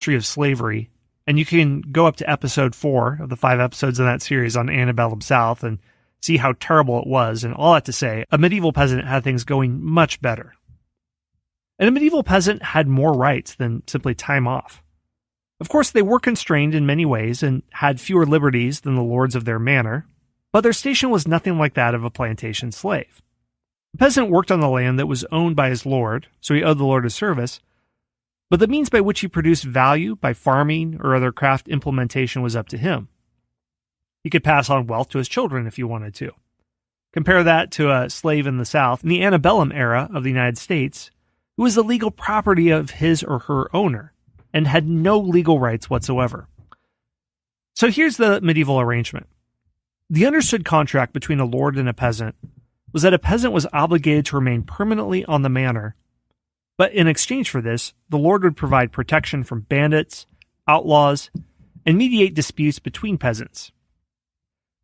history of slavery, and you can go up to episode 4 of the 5 episodes in that series on antebellum South and see how terrible it was. And all that to say, a medieval peasant had things going much better. And a medieval peasant had more rights than simply time off. Of course, they were constrained in many ways and had fewer liberties than the lords of their manor, but their station was nothing like that of a plantation slave. The peasant worked on the land that was owned by his lord, so he owed the lord a service, but the means by which he produced value by farming or other craft implementation was up to him. He could pass on wealth to his children if he wanted to. Compare that to a slave in the South in the antebellum era of the United States, who was the legal property of his or her owner and had no legal rights whatsoever. So here's the medieval arrangement. The understood contract between a lord and a peasant was that a peasant was obligated to remain permanently on the manor, but in exchange for this, the lord would provide protection from bandits, outlaws, and mediate disputes between peasants.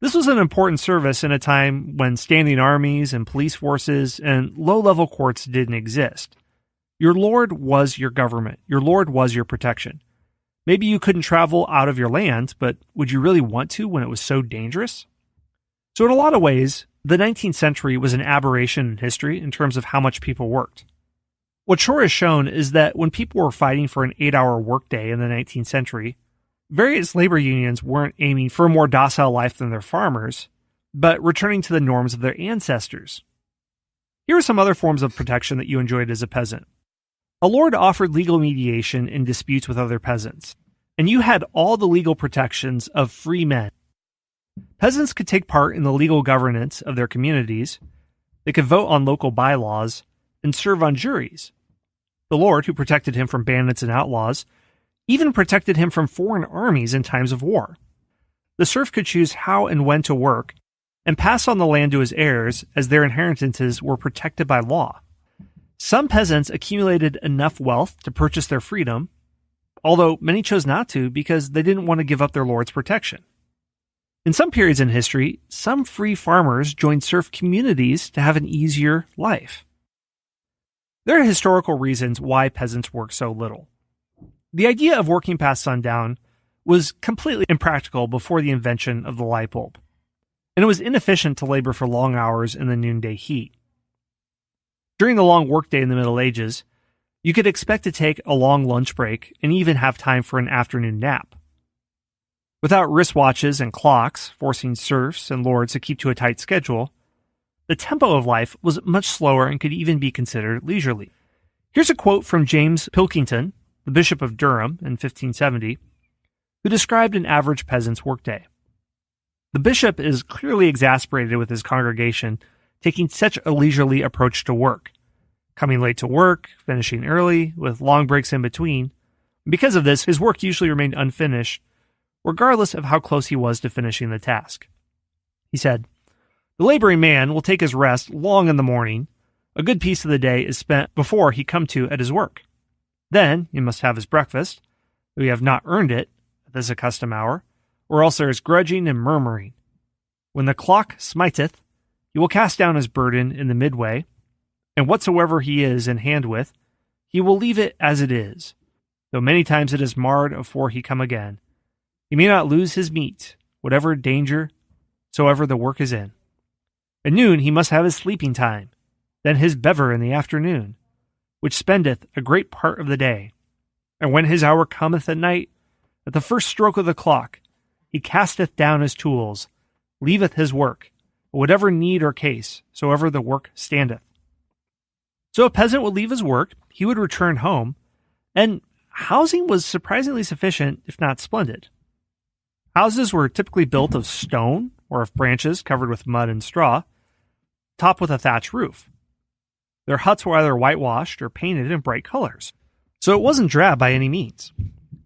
This was an important service in a time when standing armies and police forces and low-level courts didn't exist. Your lord was your government. Your lord was your protection. Maybe you couldn't travel out of your land, but would you really want to when it was so dangerous? So in a lot of ways, the 19th century was an aberration in history in terms of how much people worked. What sure has shown is that when people were fighting for an 8-hour workday in the 19th century, various labor unions weren't aiming for a more docile life than their farmers, but returning to the norms of their ancestors. Here are some other forms of protection that you enjoyed as a peasant. A lord offered legal mediation in disputes with other peasants, and you had all the legal protections of free men. Peasants could take part in the legal governance of their communities, they could vote on local bylaws, and serve on juries. The lord, who protected him from bandits and outlaws, even protected him from foreign armies in times of war. The serf could choose how and when to work, and pass on the land to his heirs as their inheritances were protected by law. Some peasants accumulated enough wealth to purchase their freedom, although many chose not to because they didn't want to give up their lord's protection. In some periods in history, some free farmers joined serf communities to have an easier life. There are historical reasons why peasants work so little. The idea of working past sundown was completely impractical before the invention of the light bulb, and it was inefficient to labor for long hours in the noonday heat. During the long workday in the Middle Ages, you could expect to take a long lunch break and even have time for an afternoon nap. Without wristwatches and clocks forcing serfs and lords to keep to a tight schedule, the tempo of life was much slower and could even be considered leisurely. Here's a quote from James Pilkington, the Bishop of Durham in 1570, who described an average peasant's workday. The bishop is clearly exasperated with his congregation taking such a leisurely approach to work, coming late to work, finishing early, with long breaks in between. Because of this, his work usually remained unfinished, regardless of how close he was to finishing the task. He said, "The laboring man will take his rest long in the morning. A good piece of the day is spent before he come to at his work. Then he must have his breakfast, though he have not earned it at this accustomed hour, or else there is grudging and murmuring. When the clock smiteth, he will cast down his burden in the midway, and whatsoever he is in hand with, he will leave it as it is, though many times it is marred afore he come again. He may not lose his meat, whatever danger soever the work is in. At noon he must have his sleeping time, then his bever in the afternoon, which spendeth a great part of the day. And when his hour cometh at night, at the first stroke of the clock, he casteth down his tools, leaveth his work, whatever need or case soever the work standeth." So a peasant would leave his work, he would return home, and housing was surprisingly sufficient, if not splendid. Houses were typically built of stone or of branches covered with mud and straw, topped with a thatch roof. Their huts were either whitewashed or painted in bright colors, so it wasn't drab by any means.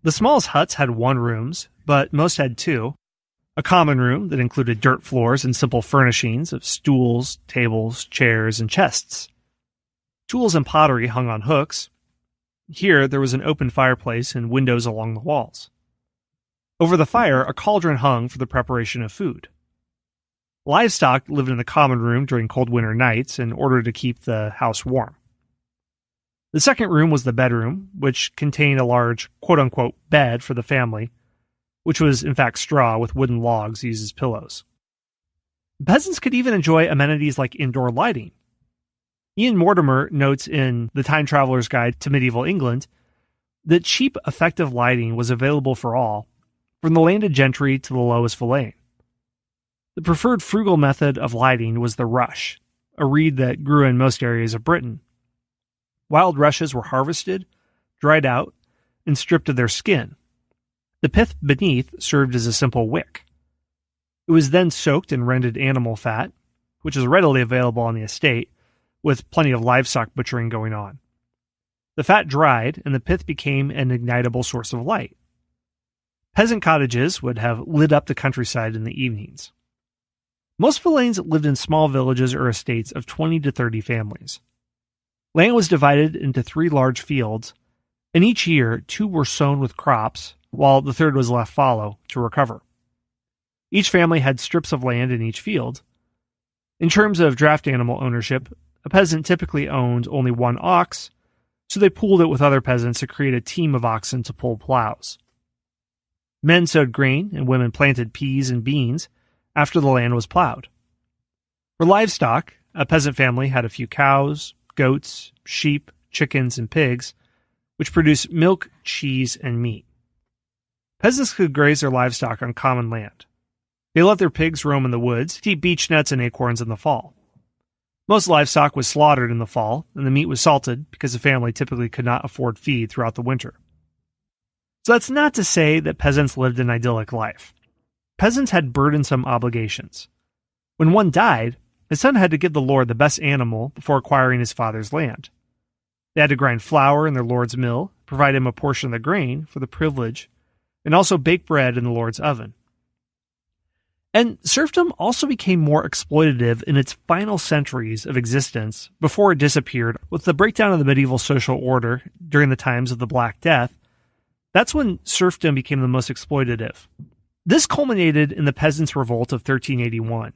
The smallest huts had 1 room, but most had 2. A common room that included dirt floors and simple furnishings of stools, tables, chairs, and chests. Tools and pottery hung on hooks. Here there was an open fireplace and windows along the walls. Over the fire, a cauldron hung for the preparation of food. Livestock lived in the common room during cold winter nights in order to keep the house warm. The second room was the bedroom, which contained a large quote-unquote bed for the family, which was in fact straw with wooden logs used as pillows. Peasants could even enjoy amenities like indoor lighting. Ian Mortimer notes in The Time Traveler's Guide to Medieval England that cheap, effective lighting was available for all, from the landed gentry to the lowest villein. The preferred frugal method of lighting was the rush, a reed that grew in most areas of Britain. Wild rushes were harvested, dried out, and stripped of their skin. The pith beneath served as a simple wick. It was then soaked in rendered animal fat, which is readily available on the estate, with plenty of livestock butchering going on. The fat dried, and the pith became an ignitable source of light. Peasant cottages would have lit up the countryside in the evenings. Most villeins lived in small villages or estates of 20 to 30 families. Land was divided into 3 large fields, and each year 2 were sown with crops, while the third was left fallow to recover. Each family had strips of land in each field. In terms of draft animal ownership, a peasant typically owned only 1 ox, so they pooled it with other peasants to create a team of oxen to pull plows. Men sowed grain and women planted peas and beans after the land was plowed. For livestock, a peasant family had a few cows, goats, sheep, chickens, and pigs, which produced milk, cheese, and meat. Peasants could graze their livestock on common land. They let their pigs roam in the woods to eat beech nuts and acorns in the fall. Most livestock was slaughtered in the fall, and the meat was salted because the family typically could not afford feed throughout the winter. So that's not to say that peasants lived an idyllic life. Peasants had burdensome obligations. When one died, his son had to give the lord the best animal before acquiring his father's land. They had to grind flour in their lord's mill, provide him a portion of the grain for the privilege, and also bake bread in the lord's oven. And serfdom also became more exploitative in its final centuries of existence before it disappeared with the breakdown of the medieval social order during the times of the Black Death. That's when serfdom became the most exploitative. This culminated in the Peasants Revolt of 1381.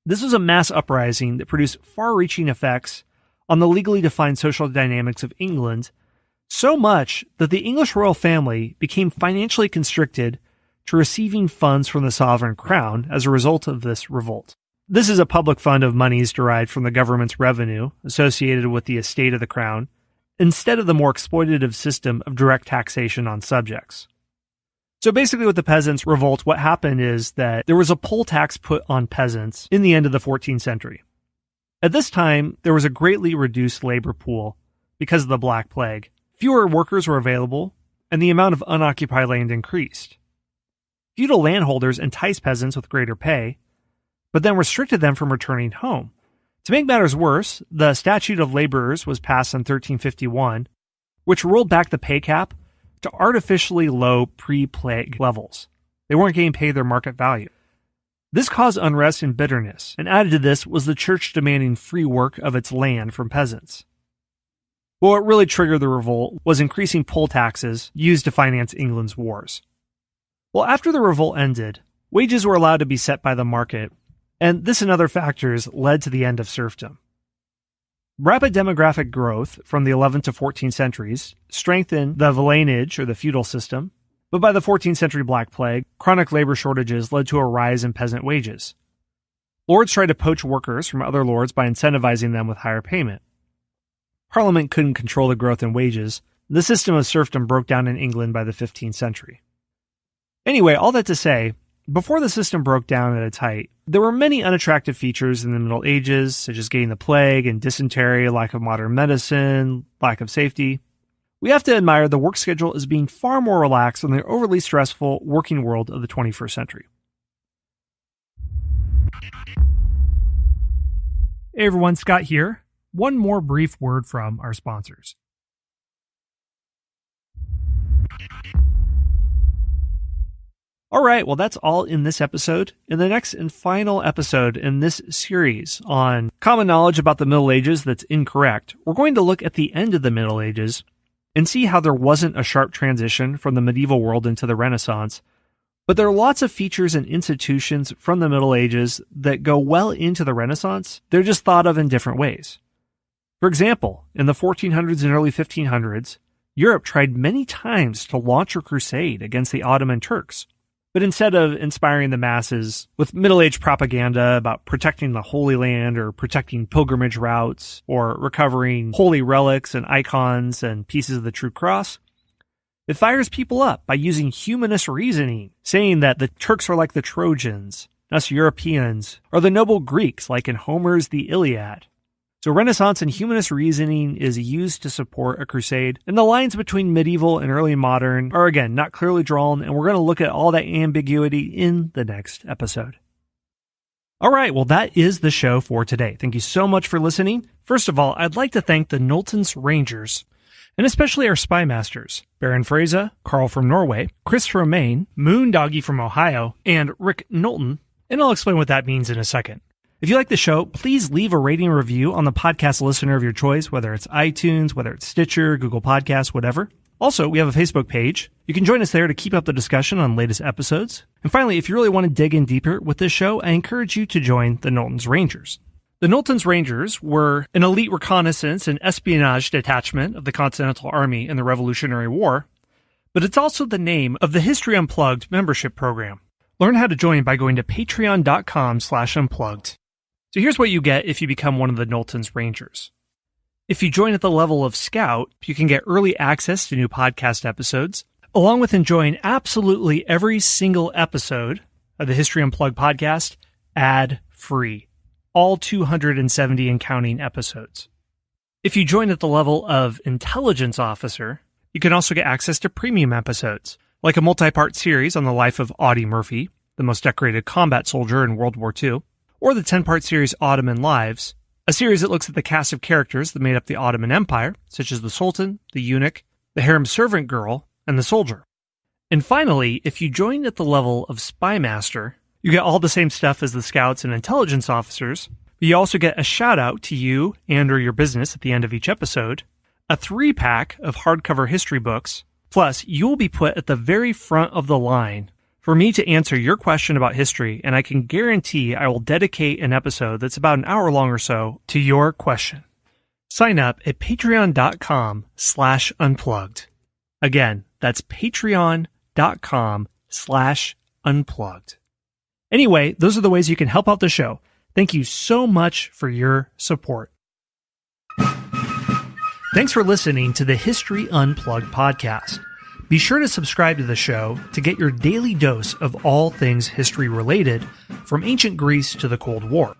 This was a mass uprising that produced far-reaching effects on the legally defined social dynamics of England, so much that the English royal family became financially constricted to receiving funds from the sovereign crown as a result of this revolt. This is a public fund of monies derived from the government's revenue associated with the estate of the crown, instead of the more exploitative system of direct taxation on subjects. So basically with the Peasants' Revolt, what happened is that there was a poll tax put on peasants in the end of the 14th century. At this time, there was a greatly reduced labor pool because of the Black Plague. Fewer workers were available, and the amount of unoccupied land increased. Feudal landholders enticed peasants with greater pay, but then restricted them from returning home. To make matters worse, the Statute of Laborers was passed in 1351, which rolled back the pay cap to artificially low pre-plague levels. They weren't getting paid their market value. This caused unrest and bitterness, and added to this was the church demanding free work of its land from peasants. But what really triggered the revolt was increasing poll taxes used to finance England's wars. Well, after the revolt ended, wages were allowed to be set by the market, and this and other factors led to the end of serfdom. Rapid demographic growth from the 11th to 14th centuries strengthened the villeinage, or the feudal system, but by the 14th century Black Plague, chronic labor shortages led to a rise in peasant wages. Lords tried to poach workers from other lords by incentivizing them with higher payment. Parliament couldn't control the growth in wages. The system of serfdom broke down in England by the 15th century. Anyway, all that to say, before the system broke down at its height, there were many unattractive features in the Middle Ages, such as getting the plague and dysentery, lack of modern medicine, lack of safety. We have to admire the work schedule as being far more relaxed than the overly stressful working world of the 21st century. Hey everyone, Scott here. One more brief word from our sponsors. All right, well, that's all in this episode. In the next and final episode in this series on common knowledge about the Middle Ages that's incorrect, we're going to look at the end of the Middle Ages and see how there wasn't a sharp transition from the medieval world into the Renaissance, but there are lots of features and institutions from the Middle Ages that go well into the Renaissance. They're just thought of in different ways. For example, in the 1400s and early 1500s, Europe tried many times to launch a crusade against the Ottoman Turks. But instead of inspiring the masses with middle-aged propaganda about protecting the Holy Land or protecting pilgrimage routes or recovering holy relics and icons and pieces of the True Cross, it fires people up by using humanist reasoning, saying that the Turks are like the Trojans, us Europeans are the noble Greeks like in Homer's The Iliad. So Renaissance and humanist reasoning is used to support a crusade, and the lines between medieval and early modern are again not clearly drawn, and we're going to look at all that ambiguity in the next episode. All right, well that is the show for today. Thank you so much for listening. First of all, I'd like to thank the Knowlton's Rangers, and especially our spy masters, Baron Freza, Carl from Norway, Chris Romaine, Moondoggy from Ohio, and Rick Knowlton, and I'll explain what that means in a second. If you like the show, please leave a rating and review on the podcast listener of your choice, whether it's iTunes, whether it's Stitcher, Google Podcasts, whatever. Also, we have a Facebook page. You can join us there to keep up the discussion on latest episodes. And finally, if you really want to dig in deeper with this show, I encourage you to join the Knowlton's Rangers. The Knowlton's Rangers were an elite reconnaissance and espionage detachment of the Continental Army in the Revolutionary War, but it's also the name of the History Unplugged membership program. Learn how to join by going to patreon.com/unplugged. So here's what you get if you become one of the Knowlton's Rangers. If you join at the level of Scout, you can get early access to new podcast episodes, along with enjoying absolutely every single episode of the History Unplugged podcast ad-free. All 270 and counting episodes. If you join at the level of Intelligence Officer, you can also get access to premium episodes, like a multi-part series on the life of Audie Murphy, the most decorated combat soldier in World War II, or the 10-part series Ottoman Lives, a series that looks at the cast of characters that made up the Ottoman Empire, such as the Sultan, the Eunuch, the harem servant girl, and the soldier. And finally, if you join at the level of Spy Master, you get all the same stuff as the Scouts and Intelligence Officers, but you also get a shout-out to you and or your business at the end of each episode, a 3-pack of hardcover history books, plus you will be put at the very front of the line for me to answer your question about history, and I can guarantee I will dedicate an episode that's about an hour long or so to your question. Sign up at patreon.com/unplugged. Again, that's patreon.com/unplugged. Anyway, those are the ways you can help out the show. Thank you so much for your support. Thanks for listening to the History Unplugged podcast. Be sure to subscribe to the show to get your daily dose of all things history related, from ancient Greece to the Cold War.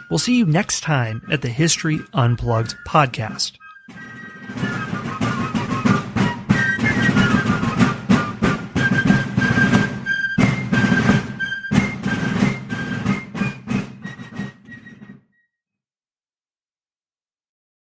We'll see you next time at the History Unplugged podcast.